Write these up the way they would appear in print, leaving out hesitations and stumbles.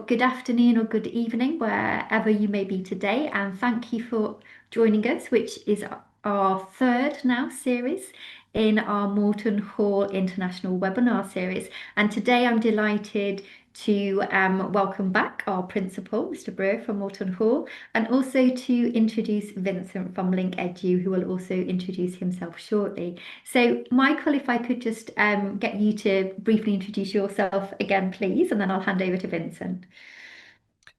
good afternoon or good evening, wherever you may be today. And thank you for joining us, which is our third now series in our Morton Hall International webinar series. And today I'm delighted to welcome back our principal, Mr. Brewer from Morton Hall, and also to introduce Vincent from Link Edu, who will also introduce himself shortly. So, Michael, if I could just get you to briefly introduce yourself again, please, and then I'll hand over to Vincent.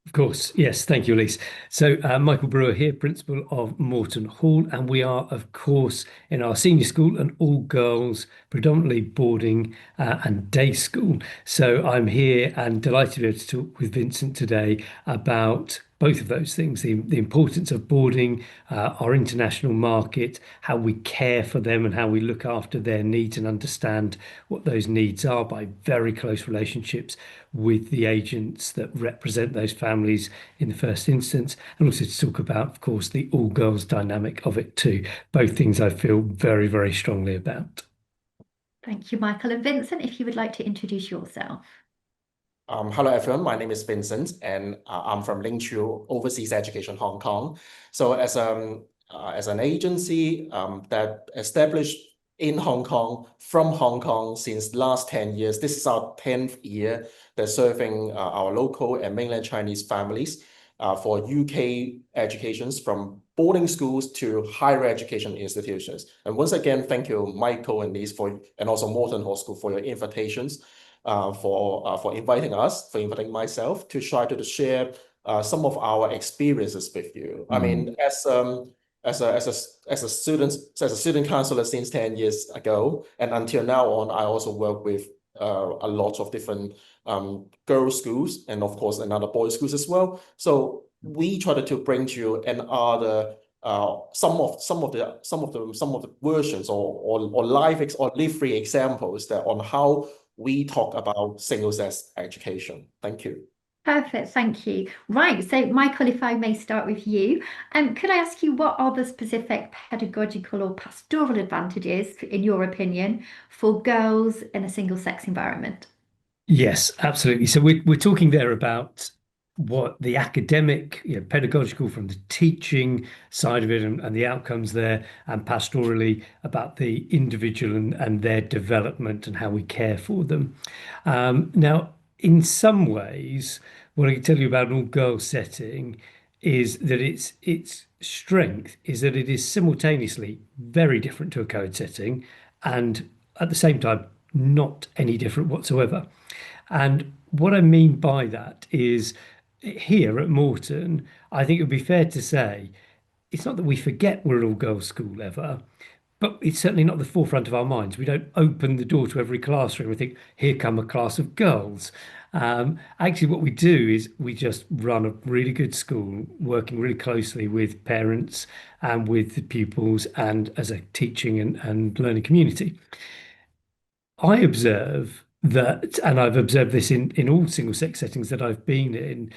Of course, yes, thank you, Elise. So, Michael Brewer here, Principal of Morton Hall, and we are, of course, in our senior school, an all-girls, predominantly boarding and day school. So, I'm here and delighted to be able to talk with Vincent today about both of those things, the importance of boarding, our international market, how we care for them and how we look after their needs and understand what those needs are by very close relationships with the agents that represent those families in the first instance, and also to talk about, of course, the all girls dynamic of it too. Both things I feel very, very strongly about. Thank you, Michael. And Vincent, if you would like to introduce yourself. Hello everyone, my name is Vincent and I'm from Link Overseas Education Hong Kong. So as an agency that established in Hong Kong, from Hong Kong since last 10 years, this is our 10th year that serving our local and mainland Chinese families for UK educations from boarding schools to higher education institutions. And once again, thank you, Michael and Lise, and also Morton Hall School for your invitations. For inviting us, for inviting myself to try to share some of our experiences with you. I mean, as a student counselor since 10 years ago, and until now on, I also work with a lot of different girls' schools and of course another boys' schools as well. So we try to bring to you another some of the versions or live free examples that on how we talk about single-sex education. Thank you. Perfect, thank you. Right, so Michael, if I may start with you, could I ask you what are the specific pedagogical or pastoral advantages, in your opinion, for girls in a single-sex environment? Yes, absolutely. So we're talking there about what the academic, pedagogical from the teaching side of it and the outcomes there, and pastorally about the individual and their development and how we care for them. Now, in some ways, what I can tell you about an all-girls setting is that its strength is that it is simultaneously very different to a co-ed setting and at the same time not any different whatsoever. And what I mean by that is here at Morton, I think it would be fair to say it's not that we forget we're an all-girls school ever, but it's certainly not the forefront of our minds. We don't open the door to every classroom and think, here come a class of girls. Actually, what we do is we just run a really good school, working really closely with parents and with the pupils and as a teaching and learning community. I observe that, and I've observed this in all single sex settings that I've been in,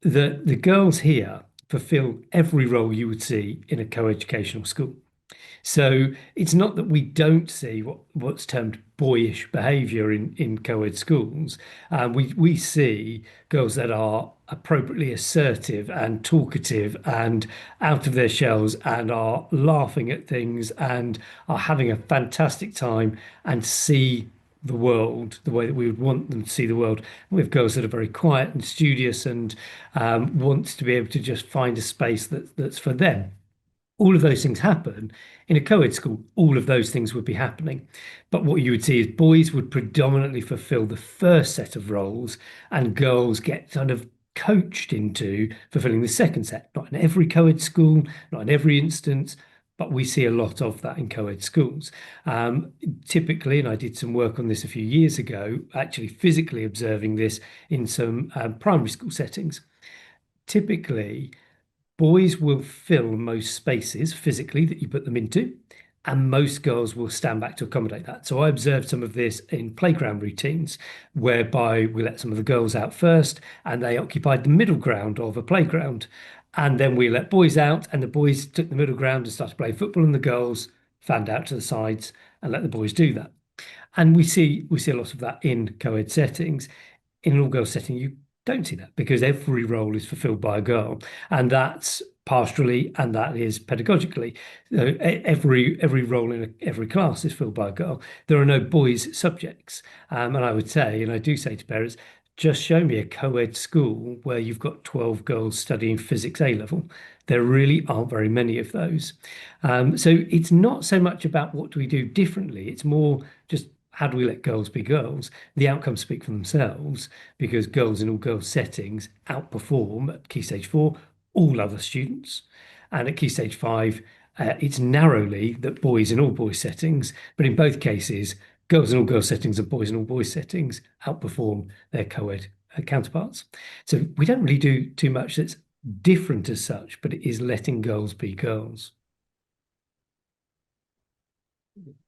that the girls here fulfill every role you would see in a co-educational school. So it's not that we don't see what's termed boyish behaviour in co-ed schools. We see girls that are appropriately assertive and talkative and out of their shells and are laughing at things and are having a fantastic time and see the world the way that we would want them to see the world. We have girls that are very quiet and studious and want to be able to just find a space that's for them. All of those things happen in a co-ed school. All of those things would be happening, but what you would see is boys would predominantly fulfill the first set of roles and girls get kind of coached into fulfilling the second set. Not in every co-ed school, not in every instance, but we see a lot of that in co-ed schools. Typically, and I did some work on this a few years ago, actually physically observing this in some primary school settings. Typically, boys will fill most spaces physically that you put them into, and most girls will stand back to accommodate that. So I observed some of this in playground routines, whereby we let some of the girls out first, and they occupied the middle ground of a playground. And then we let boys out, and the boys took the middle ground and started playing football, and the girls fanned out to the sides and let the boys do that. And we see a lot of that in co-ed settings. In an all-girls setting, you don't see that, because every role is fulfilled by a girl, and that's pastorally and that is pedagogically. Every role in every class is filled by a girl. There are no boys subjects, and I would say, and I do say to parents, just show me a co-ed school where you've got 12 girls studying physics A level. There really aren't very many of those. So it's not so much about what do we do differently. It's more just how do we let girls be girls? The outcomes speak for themselves, because girls in all girls settings outperform at Key Stage 4 all other students. And at Key Stage 5, it's narrowly that boys in all boys settings, but in both cases, girls in all girls settings and boys in all boys settings outperform their co-ed counterparts. So we don't really do too much that's different as such, but it is letting girls be girls.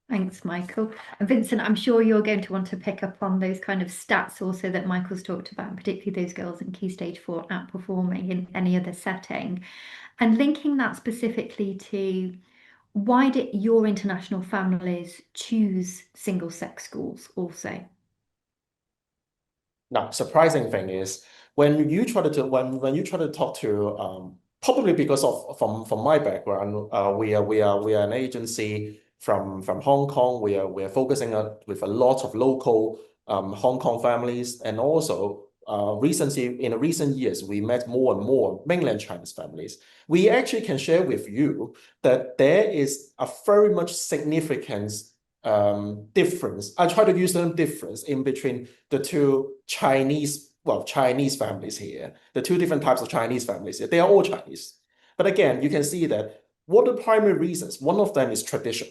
Thanks, Michael. And Vincent, I'm sure you're going to want to pick up on those kind of stats also that Michael's talked about, and particularly those girls in Key Stage 4 outperforming in any other setting. And linking that specifically to why did your international families choose single-sex schools also? Now, surprising thing is when you try to talk to probably because of from my background, we are an agency from Hong Kong. We are focusing on with a lot of local Hong Kong families, and also recently in the recent years we met more and more mainland Chinese families. We actually can share with you that there is a very much significant difference. I try to use the difference in between the two Chinese families here, the two different types of Chinese families here. They are all Chinese. But again, you can see that what are the primary reasons? One of them is tradition.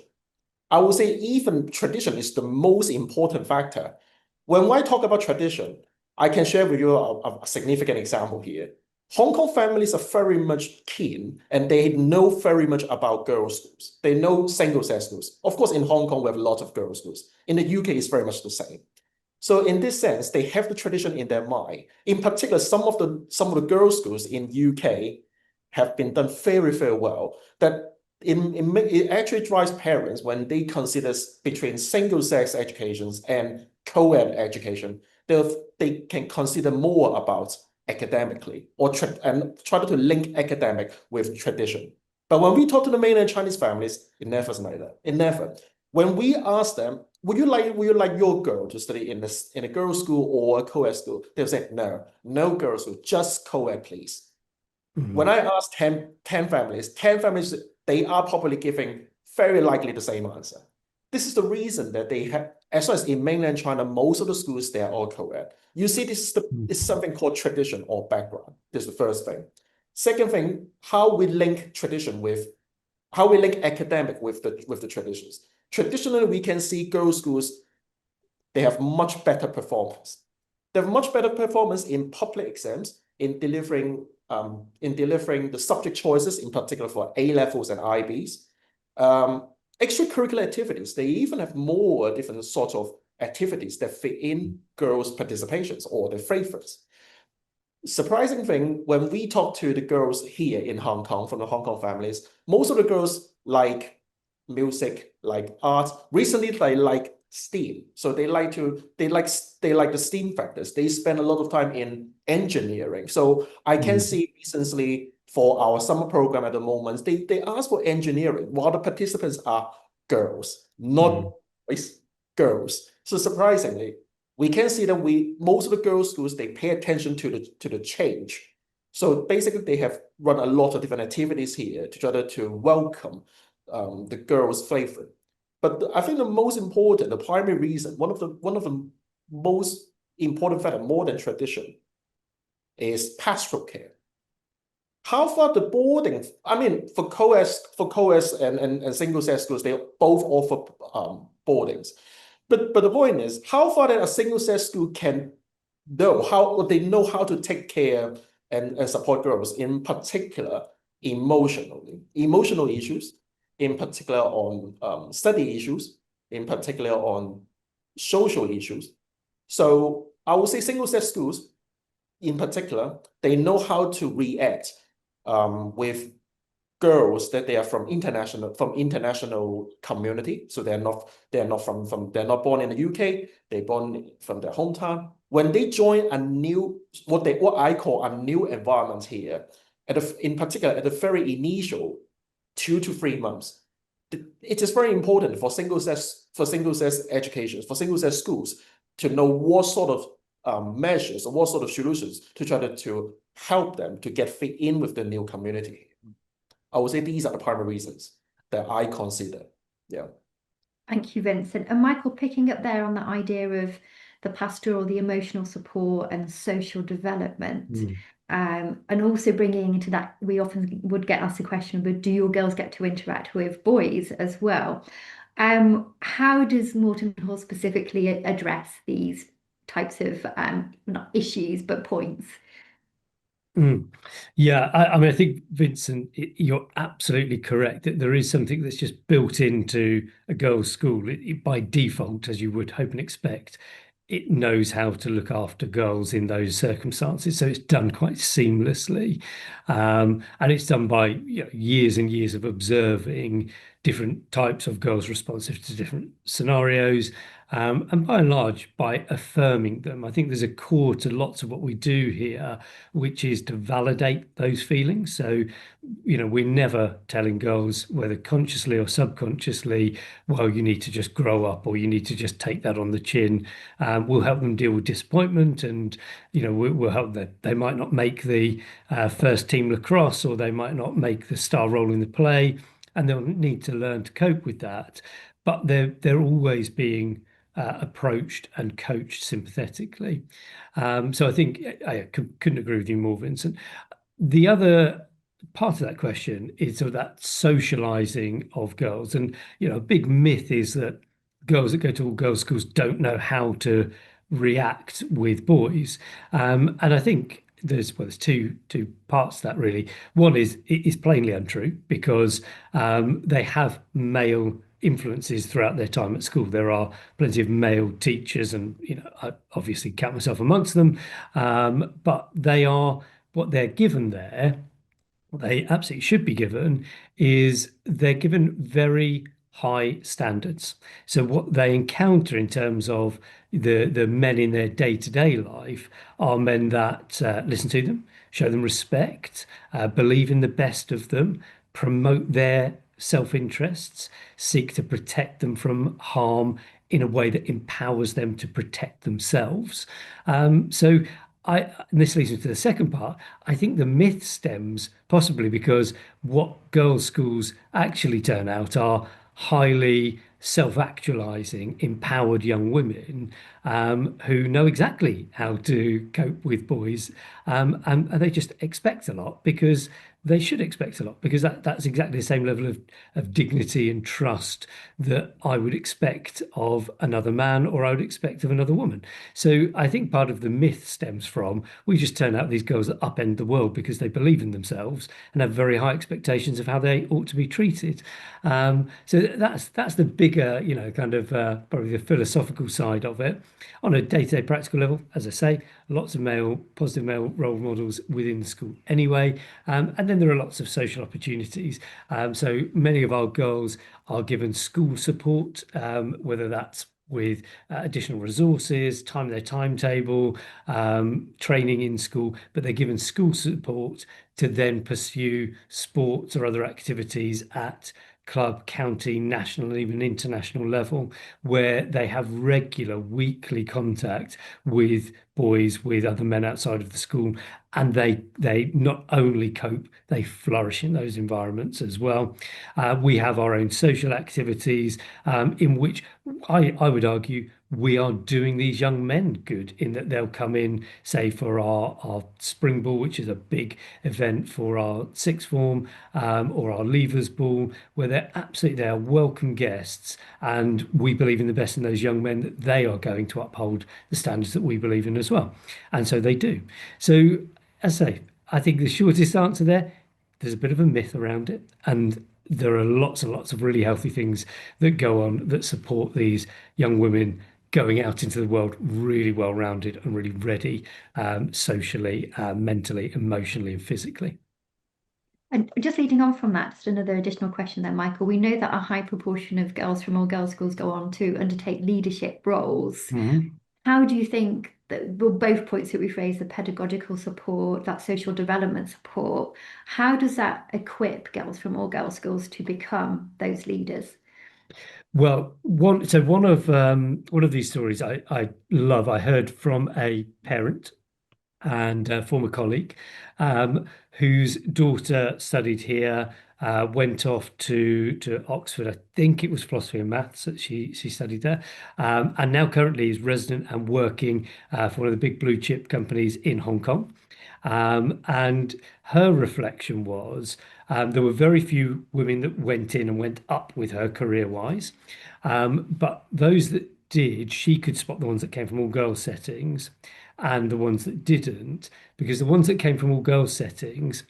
I would say even tradition is the most important factor. When I talk about tradition, I can share with you a significant example here. Hong Kong families are very much keen, and they know very much about girls' schools. They know single-sex schools. Of course, in Hong Kong, we have a lot of girls' schools. In the UK, it's very much the same. So in this sense, they have the tradition in their mind. In particular, some of the girls' schools in UK have been done very, very well. That it actually drives parents when they consider between single-sex educations and co-ed education, they can consider more about academically and try to link academic with tradition. But when we talk to the mainland Chinese families, it never is like that. It never. When we ask them, would you like your girl to study in a girls' school or a co-ed school? They'll say, no girls' school, just co-ed, please. When I ask 10 families, they are probably giving very likely the same answer. This is the reason that they have, as well as in mainland China, most of the schools, they are all co-ed. You see, this is something called tradition or background. This is the first thing. Second thing, how we link academic with the traditions. Traditionally, we can see girls' schools, they have much better performance. They have much better performance in public exams, in delivering the subject choices, in particular for A levels and IBs. Extracurricular activities, they even have more different sorts of activities that fit in girls' participations or their favorites. Surprising thing, when we talk to the girls here in Hong Kong, from the Hong Kong families, most of the girls like music, like art. Recently, they like STEAM. So they like the STEAM factors. They spend a lot of time in engineering. So I can see recently for our summer program at the moment, they ask for engineering while the participants are girls, not boys, girls. So surprisingly, we can see that most of the girls' schools, they pay attention to the change. So basically, they have run a lot of different activities here to try to welcome the girls' favorite. But I think the most important, the primary reason, one of the most important factor, more than tradition, is pastoral care. How far the boarding? I mean, for co-eds and single-sex schools, they both offer boardings. But the point is, how far that a single-sex school can know how to take care and support girls, in particular emotional issues, in particular on study issues, in particular on social issues. So I would say single-sex schools, in particular, they know how to react with girls that they are from international community. So they're not born in the UK, they're born from their hometown. when they join a new, what I call a new environment here, in particular at the very initial 2 to 3 months, it is very important for single-sex education, for single-sex schools to know what sort of measures or what sort of solutions to try to help them to get fit in with the new community. I would say these are the primary reasons that I consider. Yeah. Thank you, Vincent. And Michael, picking up there on the idea of the pastoral, the emotional support and social development, and also bringing into that, we often would get asked the question, but do your girls get to interact with boys as well? How does Morton Hall specifically address these types of not issues, but points? Yeah, I mean, I think, Vincent, you're absolutely correct that there is something that's just built into a girls' school. By default, as you would hope and expect, it knows how to look after girls in those circumstances. So it's done quite seamlessly. And it's done by years and years of observing different types of girls responsive to different scenarios. And by and large, by affirming them. I think there's a core to lots of what we do here, which is to validate those feelings. So, we're never telling girls, whether consciously or subconsciously, well, you need to just grow up or you need to just take that on the chin. We'll help them deal with disappointment, and we'll help them. They might not make the first team lacrosse, or they might not make the star role in the play, and they'll need to learn to cope with that. But they're always being approached and coached sympathetically. So I think I couldn't agree with you more, Vincent. The other part of that question is sort of that socializing of girls. And, a big myth is that girls that go to all girls schools don't know how to react with boys. And I think there's two parts to that really. One is it is plainly untrue because they have male influences throughout their time at school. There are plenty of male teachers, and I obviously count myself amongst them. But they are what they're given there. What they absolutely should be given is they're given very high standards. So what they encounter in terms of the men in their day-to-day life are men that listen to them, show them respect, believe in the best of them, promote their self-interests, seek to protect them from harm in a way that empowers them to protect themselves. So and this leads me to the second part. I think the myth stems possibly because what girls' schools actually turn out are highly self-actualizing, empowered young women who know exactly how to cope with boys, and they just expect a lot because they should expect a lot because that's exactly the same level of dignity and trust that I would expect of another man or I would expect of another woman. So I think part of the myth stems from we just turn out these girls that upend the world because they believe in themselves and have very high expectations of how they ought to be treated. So that's the bigger, kind of probably the philosophical side of it. On a day-to-day practical level, as I say, lots of positive male role models within the school anyway. And then there are lots of social opportunities. So many of our girls are given school support, whether that's with additional resources, time their timetable, training in school, but they're given school support to then pursue sports or other activities at club, county, national, and even international level, where they have regular weekly contact with boys, with other men outside of the school, and they not only cope, they flourish in those environments as well. We have our own social activities in which I would argue we are doing these young men good in that they'll come in, say, for our spring ball, which is a big event for our sixth form, or our leavers ball, where they are welcome guests, and we believe in the best in those young men that they are going to uphold the standards that we believe in as well, and so they do. So, as I say, I think the shortest answer there's a bit of a myth around it, and there are lots and lots of really healthy things that go on that support these young women going out into the world really well rounded and really ready, socially, mentally, emotionally, and physically. And just leading on from that, just another additional question then, Michael. We know that a high proportion of girls from all girls schools go on to undertake leadership roles. Mm-hmm. How do you think both points that we've raised, the pedagogical support, that social development support, how does that equip girls from all girls schools to become those leaders? Well, one of these stories I love. I heard from a parent and a former colleague whose daughter studied here, went off to Oxford. I think it was philosophy and maths that she studied there, and now currently is resident and working for one of the big blue chip companies in Hong Kong. And her reflection was there were very few women that went in and went up with her career wise, but those that did, she could spot the ones that came from all girls settings and the ones that didn't, because the ones that came from all girls settings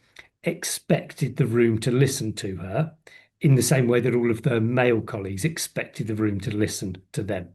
expected the room to listen to her in the same way that all of the male colleagues expected the room to listen to them.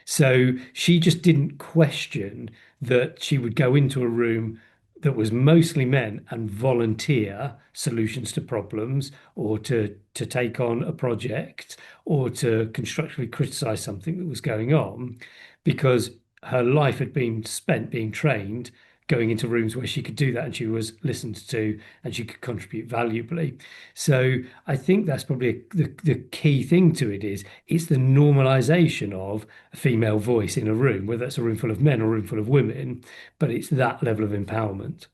So she just didn't question that she would go into a room that was mostly men and volunteer solutions to problems, or to take on a project, or to constructively criticize something that was going on, because her life had been spent being trained going into rooms where she could do that and she was listened to and she could contribute valuably. So I think that's probably the key thing to it is it's the normalization of a female voice in a room, whether it's a room full of men or a room full of women, but it's that level of empowerment.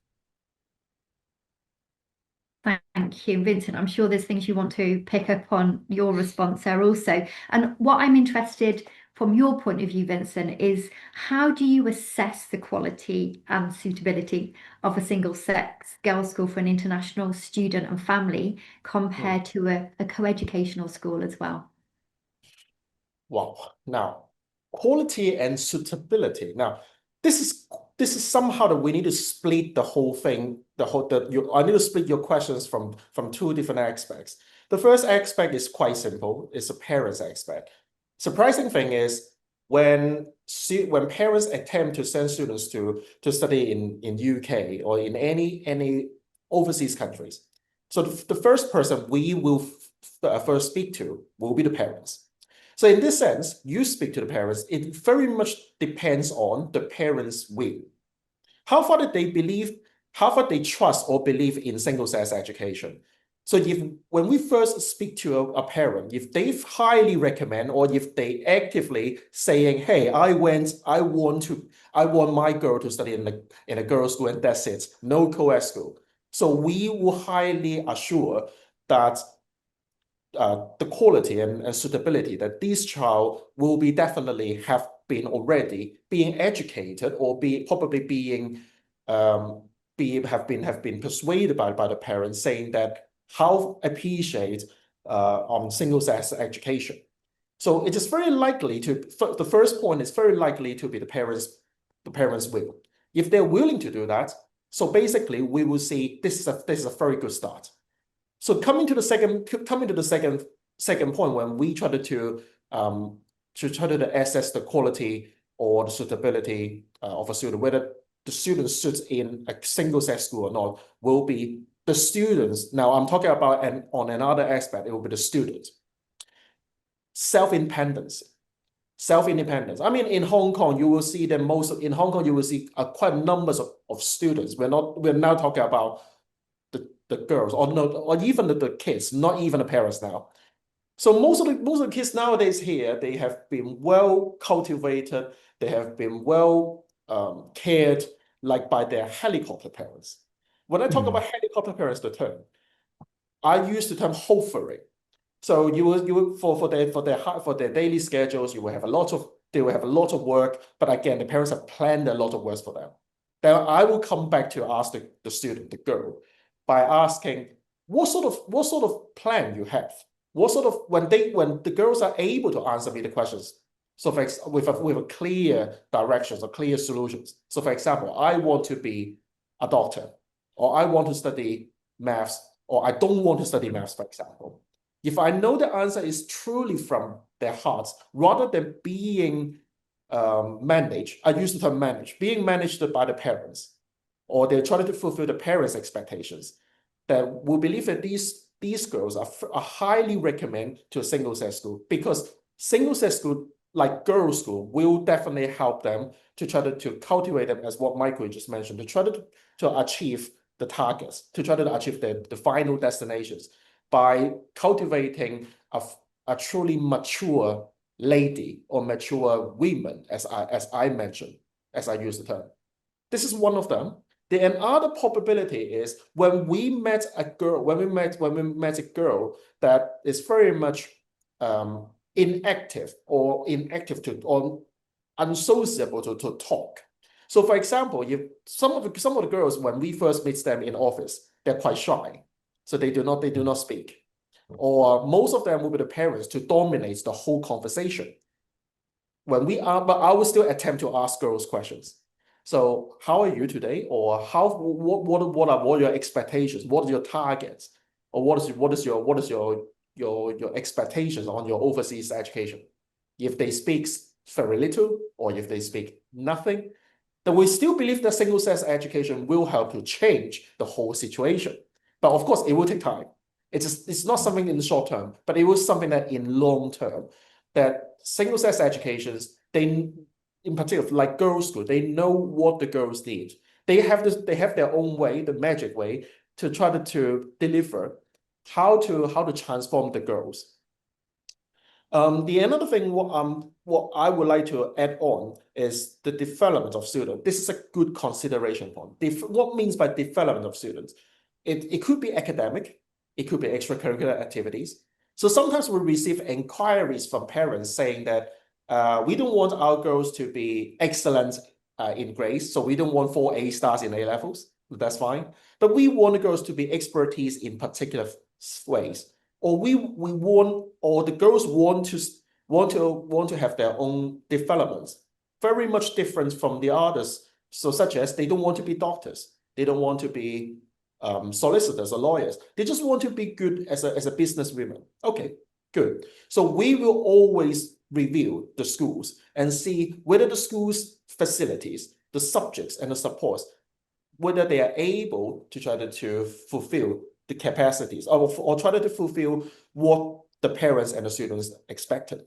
Thank you, Vincent. I'm sure there's things you want to pick up on your response there also. And what I'm interested from your point of view, Vincent, is how do you assess the quality and suitability of a single-sex girls' school for an international student and family compared to a co-educational school as well? Wow. Now, quality and suitability. Now, this is somehow that we need to split the whole thing. I need to split your questions from two different aspects. The first aspect is quite simple. It's a parent's aspect. Surprising thing is when parents attempt to send students to study in UK or in any overseas countries, so the first person we will first speak to will be the parents. So in this sense, you speak to the parents, it very much depends on the parents' will. How far did they believe, how far they trust or believe in single-sex education? So when we first speak to a parent, if they highly recommend or if they actively saying, hey, I want my girl to study in a girls' school and that's it, no co-ed school. So we will highly assure that the quality and suitability that this child will be definitely have been already being educated or probably being have been persuaded by the parents saying that how appreciate on single-sex education. So it is very likely to the first point is very likely to be the parents will. If they're willing to do that, so basically we will see this is a very good start. So coming to the second point, when we try to assess the quality or the suitability of a student, whether the student suits in a single-sex school or not, will be the students. Now I'm talking about on another aspect, it will be the student. Self-independence. Self-independence. I mean, in Hong Kong, you will see that in Hong Kong, you will see quite numbers of students. We're now talking about the girls or even the kids, not even the parents now. So most of the kids nowadays here, they have been well cultivated, they have been well cared like by their helicopter parents. When I talk about helicopter parents, the term, I use the term hovering. So you will for their daily schedules, they will have a lot of work, but again, the parents have planned a lot of work for them. Then I will come back to ask the student, the girl, by asking what sort of plan you have. What sort of when the girls are able to answer me the questions, so with a clear directions or clear solutions. So for example, I want to be a doctor, or I want to study maths, or I don't want to study maths, for example. If I know the answer is truly from their hearts, rather than being managed, I use the term managed, being managed by the parents, or they're trying to fulfill the parents' expectations, that we believe that these girls are highly recommended to a single-sex school, because single-sex school, like girls' school will definitely help them to try to cultivate them, as what Michael just mentioned, to try to achieve the targets, to try to achieve the final destinations by cultivating a truly mature lady or mature women, as I mentioned, as I use the term. This is one of them. The another probability is when we met a girl, when we met a girl that is very much inactive or unsociable to talk. So, for example, if some of the girls, when we first meet them in office, they're quite shy, so they do not speak, or most of them will be the parents to dominate the whole conversation. But I will still attempt to ask girls questions. So, how are you today? Or what are your expectations? What are your targets? Or what is your expectations on your overseas education? If they speak very little, or if they speak nothing, then we still believe that single-sex education will help to change the whole situation. But of course, it will take time. It's not something in the short term, but it was something that in long term, that single-sex educations, they, in particular, like girls' school, they know what the girls need. They have their own way, the magic way, to try to deliver how to transform the girls. The another thing what I would like to add on is the development of students. This is a good consideration point. What means by development of students? It could be academic, it could be extracurricular activities. So sometimes we receive inquiries from parents saying that we don't want our girls to be excellent in grades, so we don't want 4 A stars in A levels. That's fine. But we want the girls to be expertise in particular ways, or the girls want to have their own developments, very much different from the others. So such as they don't want to be doctors, they don't want to be solicitors or lawyers. They just want to be good as a businesswoman. Okay, good. So we will always review the schools and see whether the schools' facilities, the subjects, and the supports, whether they are able to try to fulfill the capacities, or try to fulfill what the parents and the students expected.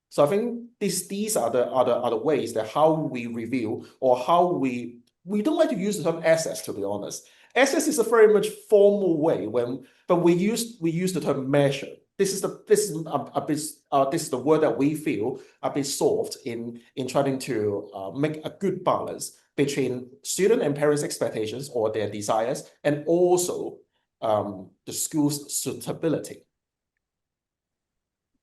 So I think these are the ways that how we review, or how we don't like to use the term assess, to be honest. Assess is a very much formal way, but we use the term measure. This is the word that we feel a bit soft in trying to make a good balance between student and parents' expectations or their desires, and also the school's suitability.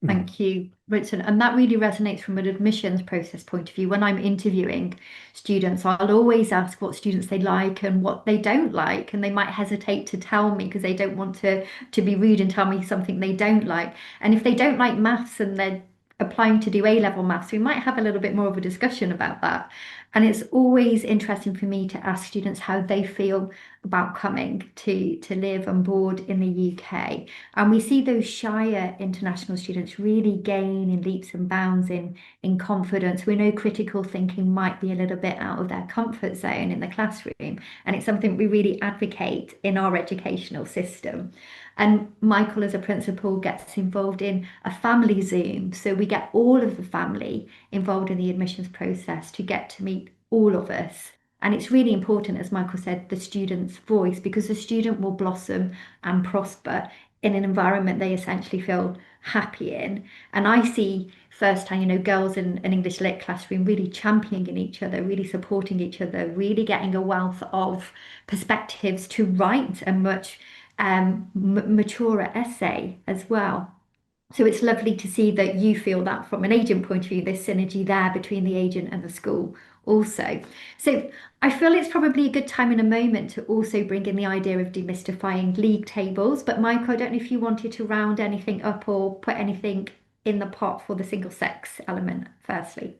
Thank you, Vincent. And that really resonates from an admissions process point of view. When I'm interviewing students, I'll always ask what students they like and what they don't like. And they might hesitate to tell me because they don't want to be rude and tell me something they don't like. And if they don't like maths and they're applying to do A-level maths, we might have a little bit more of a discussion about that. And it's always interesting for me to ask students how they feel about coming to live and board in the UK. And we see those shyer international students really gain in leaps and bounds in confidence. We know critical thinking might be a little bit out of their comfort zone in the classroom, and it's something we really advocate in our educational system. And Michael, as a principal, gets involved in a family Zoom. So we get all of the family involved in the admissions process to get to meet all of us. And it's really important, as Michael said, the student's voice, because the student will blossom and prosper in an environment they essentially feel happy in. And I see firsthand, girls in an English Lit classroom really championing each other, really supporting each other, really getting a wealth of perspectives to write a much maturer essay as well. So it's lovely to see that you feel that from an agent point of view, there's synergy there between the agent and the school also. So I feel it's probably a good time in a moment to also bring in the idea of demystifying league tables. But Michael, I don't know if you wanted to round anything up or put anything in the pot for the single sex element firstly.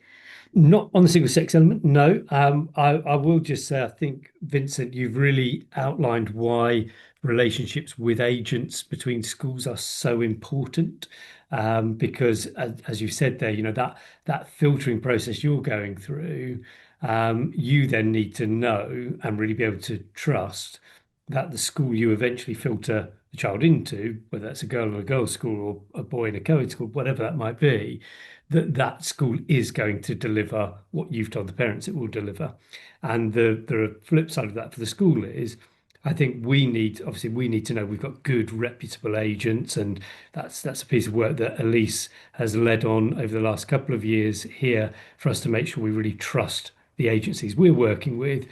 Not on the single sex element, no. I will just say, I think, Vincent, you've really outlined why relationships with agents between schools are so important. Because as you said there, that filtering process you're going through, you then need to know and really be able to trust that the school you eventually filter the child into, whether that's a girl or a girls' school or a boy in a co-ed school, whatever that might be, that school is going to deliver what you've told the parents it will deliver. And the flip side of that for the school is, I think obviously we need to know we've got good reputable agents, and that's a piece of work that Elise has led on over the last couple of years here for us to make sure we really trust the agencies we're working with.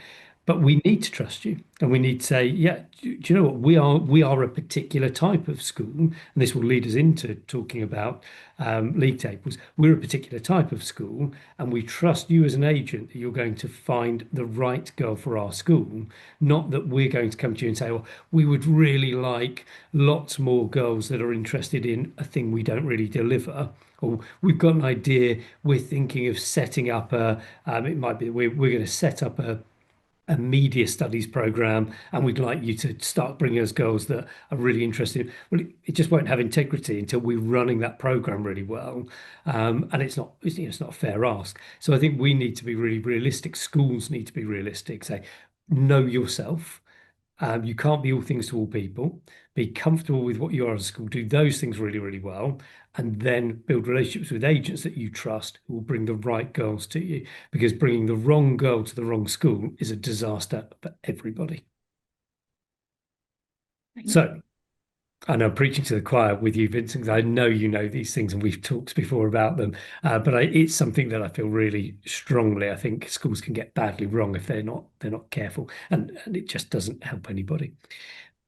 But we need to trust you, and we need to say, yeah, do you know what? We are a particular type of school, and this will lead us into talking about league tables. We're a particular type of school, and we trust you as an agent that you're going to find the right girl for our school. Not that we're going to come to you and say, well, we would really like lots more girls that are interested in a thing we don't really deliver. Or we've got an idea, we're thinking of setting up it might be we're going to set up a media studies program, and we'd like you to start bringing us girls that are really interested. Well, it just won't have integrity until we're running that program really well, and it's not a fair ask. So I think we need to be really realistic. Schools need to be realistic. Say, know yourself. You can't be all things to all people. Be comfortable with what you are as a school. Do those things really, really well, and then build relationships with agents that you trust who will bring the right girls to you. Because bringing the wrong girl to the wrong school is a disaster for everybody. So I know I'm preaching to the choir with you, Vincent, 'cause I know you know these things and we've talked before about them. But it's something that I feel really strongly. I think schools can get badly wrong if they're not careful, and it just doesn't help anybody.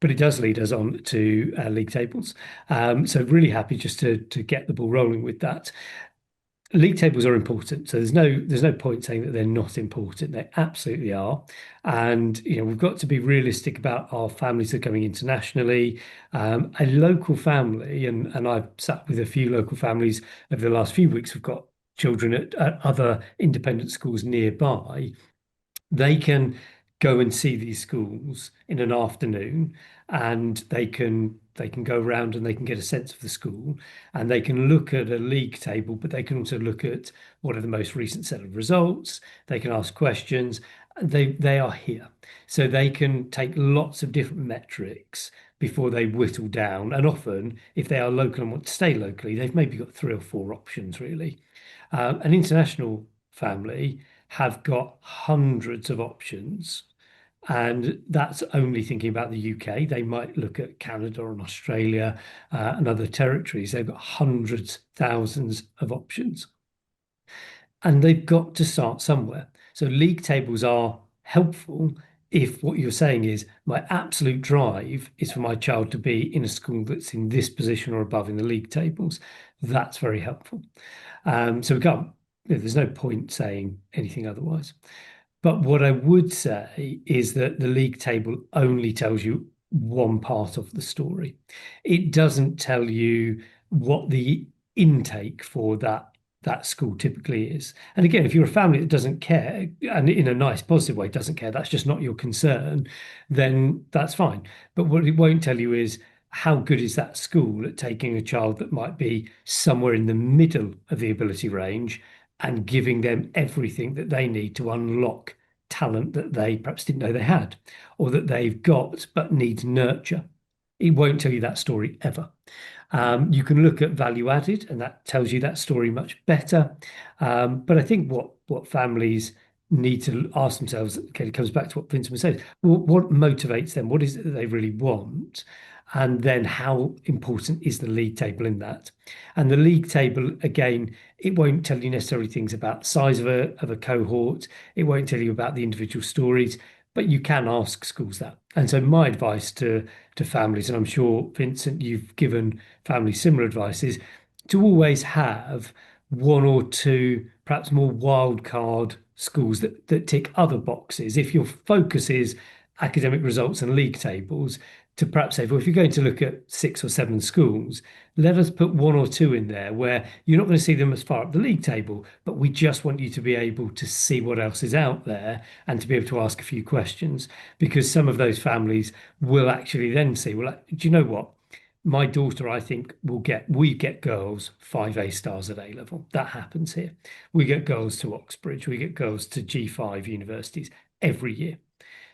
But it does lead us on to league tables. So really happy just to get the ball rolling with that. League tables are important, so there's no point saying that they're not important. They absolutely are, and we've got to be realistic about our families that are going internationally. A local family, and I've sat with a few local families over the last few weeks. We've got children at other independent schools nearby. They can go and see these schools in an afternoon, and they can go around and they can get a sense of the school, and they can look at a league table, but they can also look at what are the most recent set of results. They can ask questions. They are here, so they can take lots of different metrics before they whittle down. And often, if they are local and want to stay locally, they've maybe got 3 or 4 options really. An international family have got hundreds of options, and that's only thinking about the UK. They might look at Canada and Australia and other territories. They've got hundreds, thousands of options, and they've got to start somewhere. So league tables are helpful if what you're saying is my absolute drive is for my child to be in a school that's in this position or above in the league tables. That's very helpful. So we can't, there's no point saying anything otherwise. But what I would say is that the league table only tells you one part of the story. It doesn't tell you what the intake for that school typically is. And again, if you're a family that doesn't care, and in a nice, positive way doesn't care, that's just not your concern, then that's fine. But what it won't tell you is how good is that school at taking a child that might be somewhere in the middle of the ability range and giving them everything that they need to unlock talent that they perhaps didn't know they had, or that they've got but needs nurture. It won't tell you that story ever. You can look at value added, and that tells you that story much better. But I think what families need to ask themselves, okay, it comes back to what Vincent was saying. What motivates them? What is it that they really want? And then how important is the league table in that? And the league table, again, it won't tell you necessarily things about the size of a cohort. It won't tell you about the individual stories, but you can ask schools that. And so my advice to families, and I'm sure, Vincent, you've given families similar advice, is to always have one or two, perhaps more wild card schools that tick other boxes. If your focus is academic results and league tables, to perhaps say, well, if you're going to look at 6 or 7 schools, let us put 1 or 2 in there where you're not going to see them as far up the league table, but we just want you to be able to see what else is out there and to be able to ask a few questions, because some of those families will actually then see, well, do you know what? My daughter, I think, we get girls 5 A stars at A level. That happens here. We get girls to Oxbridge, we get girls to G5 universities every year.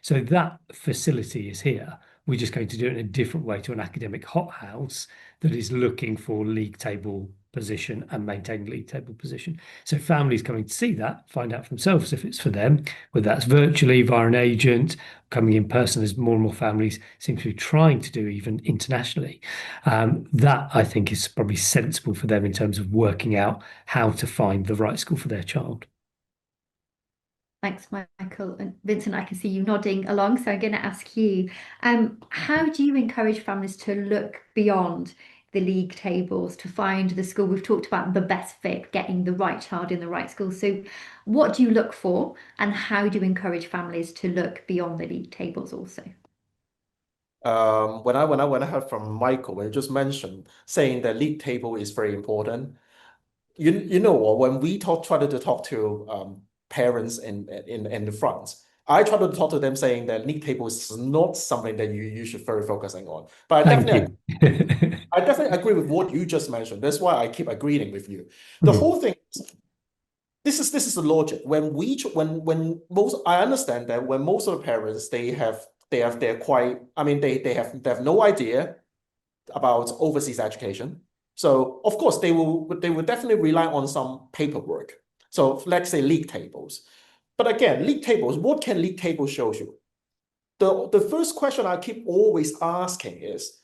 So that facility is here. We're just going to do it in a different way to an academic hothouse that is looking for league table position and maintain league table position. So families coming to see that, find out for themselves if it's for them, whether that's virtually via an agent, coming in person, as more and more families seem to be trying to do even internationally. That I think is probably sensible for them in terms of working out how to find the right school for their child. Thanks, Michael. And Vincent, I can see you nodding along, so I'm going to ask you, how do you encourage families to look beyond the league tables to find the school? We've talked about the best fit, getting the right child in the right school. So what do you look for, and how do you encourage families to look beyond the league tables also? When I heard from Michael, when he just mentioned saying that league table is very important, you know what, when we try to talk to parents in the front, I try to talk to them saying that league table is not something that you should very focusing on. But Thank you. I definitely agree with what you just mentioned. That's why I keep agreeing with you. The Mhm. whole thing is, this is the logic. When most, I understand that when most of the parents they're quite, I mean they have no idea about overseas education. So of course they will definitely rely on some paperwork. So let's say league tables. But again, league tables, what can league tables show you? The first question I keep always asking is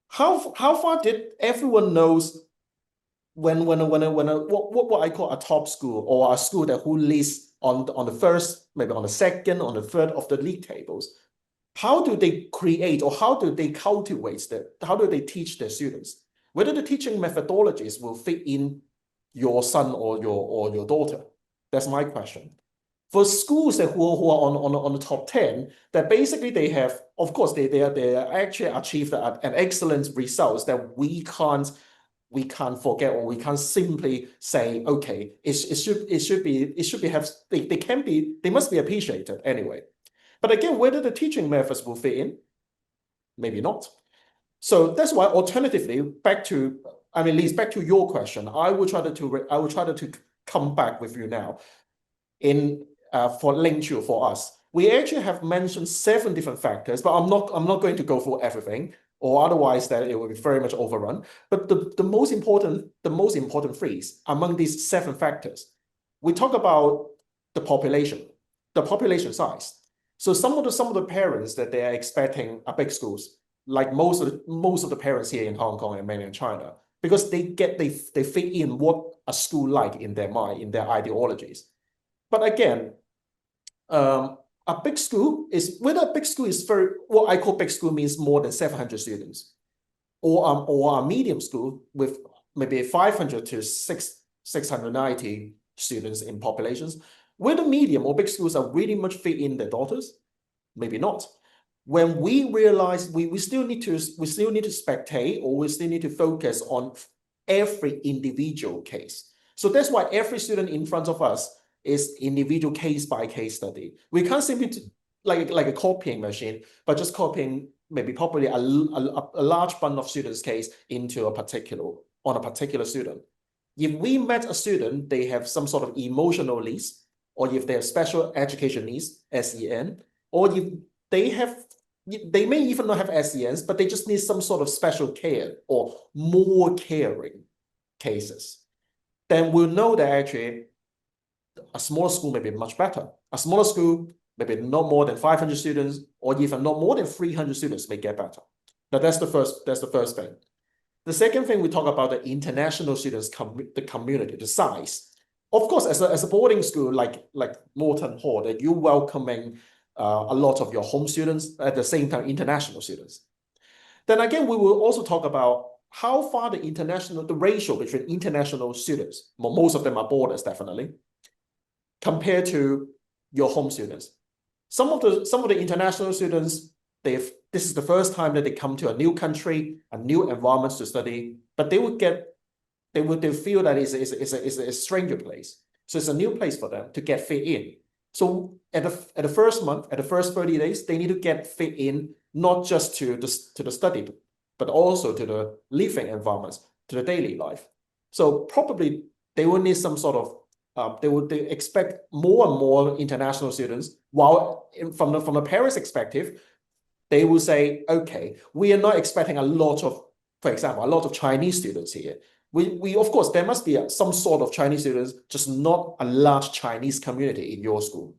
how far did everyone knows what I call a top school, or a school that who lists on the first, maybe on the second, on the third of the league tables, how do they create, or how do they cultivate how do they teach their students? Whether the teaching methodologies will fit in your son or your daughter? That's my question. For schools who are on the top 10, that basically they have, of course, they actually achieved an excellent results that we can't forget, or we can't simply say, okay, it should be have, they must be appreciated anyway. But again, whether the teaching methods will fit in, maybe not. So that's why, alternatively, Lise, back to your question, I will try to come back with you now. For Lingqiu, for us, we actually have mentioned 7 different factors, but I'm not going to go through everything, or otherwise that it will be very much overrun. But the most important phrase among these 7 factors, we talk about the population size. So some of the parents that they are expecting a big schools, like most of the parents here in Hong Kong and mainland China, because they fit in what a school like in their mind, in their ideologies. But again, a big school is, whether a big school is what I call big school means more than 700 students, or a medium school with maybe 500 to 690 students in populations. Whether medium or big schools are really much fit in their daughters, maybe not. When we realize we still need to spectate, or we still need to focus on every individual case. So that's why every student in front of us is individual case by case study. We can't simply like a copying machine, but just copying maybe probably a large bunch of students' case into a particular student. If we met a student, they have some sort of emotional needs, or if they have special education needs, SEN, or if they may even not have SENs, but they just need some sort of special care or more caring cases, then we'll know that actually a smaller school may be much better. A smaller school, maybe not more than 500 students, or even not more than 300 students, may get better. Now that's the first thing. The second thing, we talk about the international students, the community, the size. Of course, as a boarding school like Moreton Hall, that you're welcoming a lot of your home students, at the same time international students. Then again, we will also talk about how far the ratio between international students, most of them are boarders definitely, compared to your home students. Some of the international students, this is the first time that they come to a new country, a new environment to study, but they feel that it's a stranger place. So it's a new place for them to get fit in. So at the first month, at the first 30 days, they need to get fit in, not just to the study, but also to the living environments, to the daily life. So probably they will need some sort of they would expect more and more international students, while from the parents' perspective, they will say, okay, we are not expecting a lot of, for example, a lot of Chinese students here. We of course, there must be some sort of Chinese students, just not a large Chinese community in your school.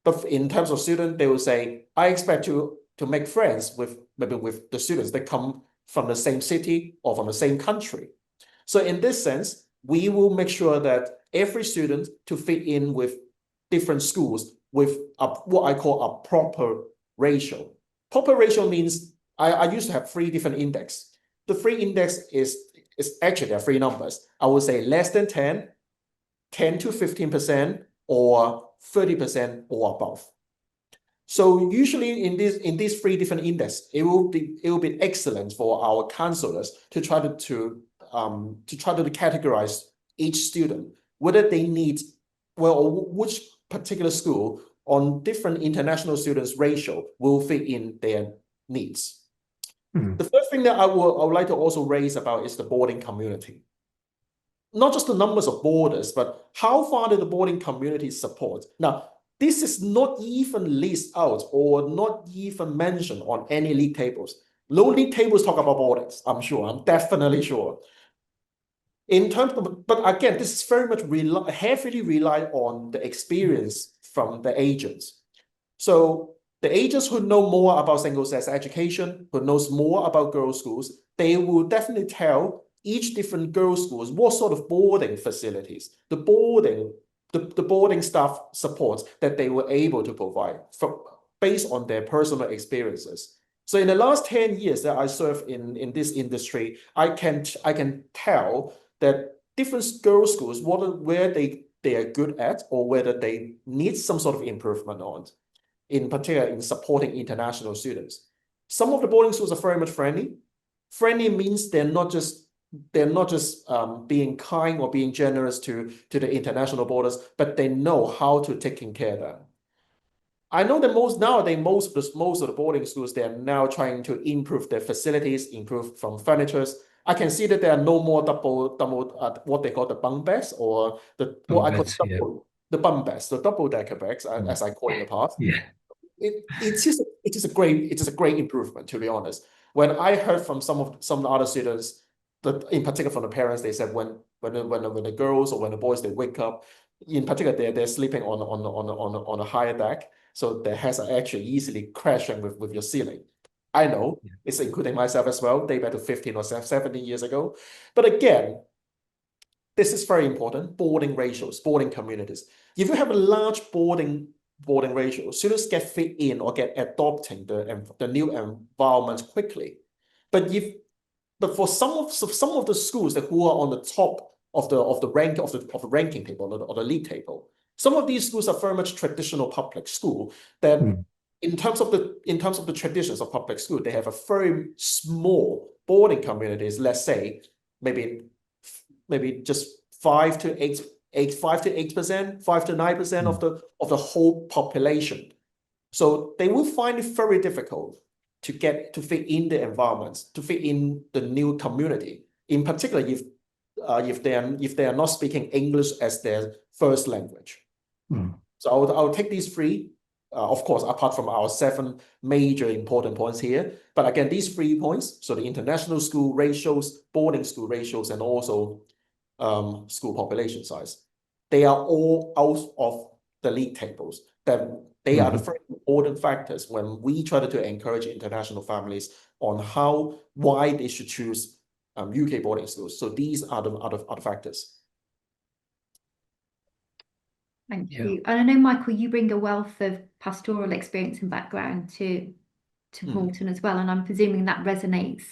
But in terms of student, they will say, I expect to make friends with maybe with the students that come from the same city or from the same country. So in this sense, we will make sure that every student to fit in with different schools with what I call a proper ratio. Proper ratio means I used to have three different index. The three index is actually there are three numbers. I would say less than 10, 10 to 15%, or 30% or above. So usually in these three different index, it will be excellent for our counselors to try to categorize each student, whether they need, well, which particular school on different international students ratio will fit in their needs. The first thing that I would like to also raise about is the boarding community. Not just the numbers of boarders, but how far do the boarding communities support? Now, this is not even listed out or not even mentioned on any league tables. No league tables talk about boardings, I'm definitely sure. In terms of, but again, this is very much heavily rely on the experience from the agents. So the agents who know more about single-sex education, who knows more about girls' schools, they will definitely tell each different girls' schools what sort of boarding facilities, the boarding staff support that they were able to provide based on their personal experiences. So in the last 10 years that I served in this industry, I can tell that different girls' schools, where they are good at or whether they need some sort of improvement on, in particular in supporting international students. Some of the boarding schools are very much friendly. Friendly means they're not just being kind or being generous to the international boarders, but they know how to take care of them. I know that nowadays most of the boarding schools, they are now trying to improve their facilities, improve from furnitures. I can see that there are no more double what they call the bunk beds, or what I call the bunk beds, the double decker bags, as I call in the past. Yeah. It is a great improvement, to be honest. When I heard from some of the other students, that in particular from the parents, they said when the girls or when the boys they wake up, in particular they're sleeping on a higher deck, so their heads are actually easily crashing with your ceiling. I know it's including myself as well, day back to 15 or 17 years ago. But again, this is very important. Boarding ratios, boarding communities. If you have a large boarding ratio, students get fit in or get adopting the new environment quickly. But for some of the schools who are on the top of the ranking table or the league table, some of these schools are very much traditional public school that in terms of the traditions of public school, they have a very small boarding communities, let's say maybe just 5 to 8%, 5 to 9% of the whole population. So they will find it very difficult to fit in the environments, to fit in the new community. In particular, if they are not speaking English as their first language. So I'll take these three, of course, apart from our 7 major important points here. But again, these 3 points, so the international school ratios, boarding school ratios, and also school population size, they are all out of the league tables. That they are the very important factors when we try to encourage international families on why they should choose UK boarding schools. So these are the other factors. Thank you. And I know, Michael, you bring a wealth of pastoral experience and background to Moulton as well, and I'm presuming that resonates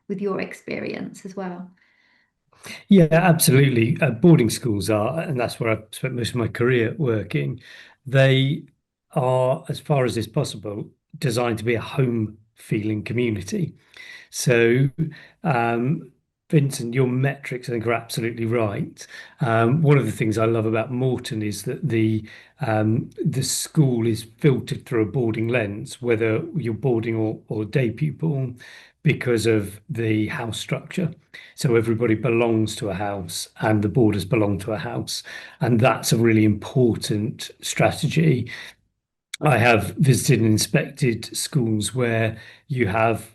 with your experience as well. Yeah, absolutely. Boarding schools are, and that's where I've spent most of my career working. They are, as far as is possible, designed to be a home feeling community. So, Vincent, your metrics, I think, are absolutely right. One of the things I love about Moulton is that the school is filtered through a boarding lens, whether you're boarding or day pupil, because of the house structure. So everybody belongs to a house and the boarders belong to a house. And that's a really important strategy. I have visited and inspected schools where you have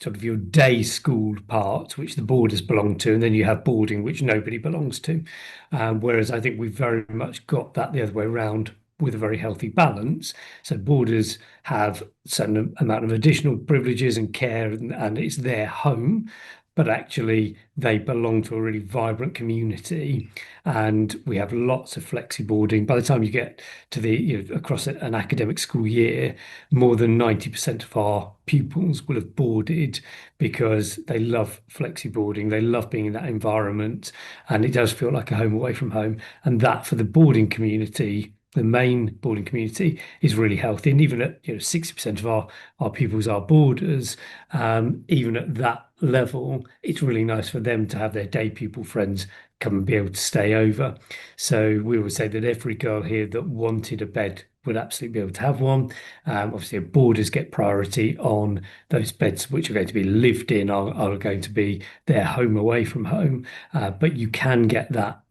sort of your day school part, which the boarders belong to, and then you have boarding, which nobody belongs to. Whereas I think we've very much got that the other way around with a very healthy balance. So boarders have a certain amount of additional privileges and care, and it's their home, but actually they belong to a really vibrant community. And we have lots of flexi boarding. By the time you get to across an academic school year, more than 90% of our pupils will have boarded because they love flexi boarding, they love being in that environment, and it does feel like a home away from home. And that for the boarding community, the main boarding community, is really healthy. And even at 60% of our pupils are boarders, even at that level, it's really nice for them to have their day pupil friends come and be able to stay over. So we would say that every girl here that wanted a bed would absolutely be able to have one. Obviously, boarders get priority on those beds which are going to be lived in, are going to be their home away from home. But you can get that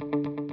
you.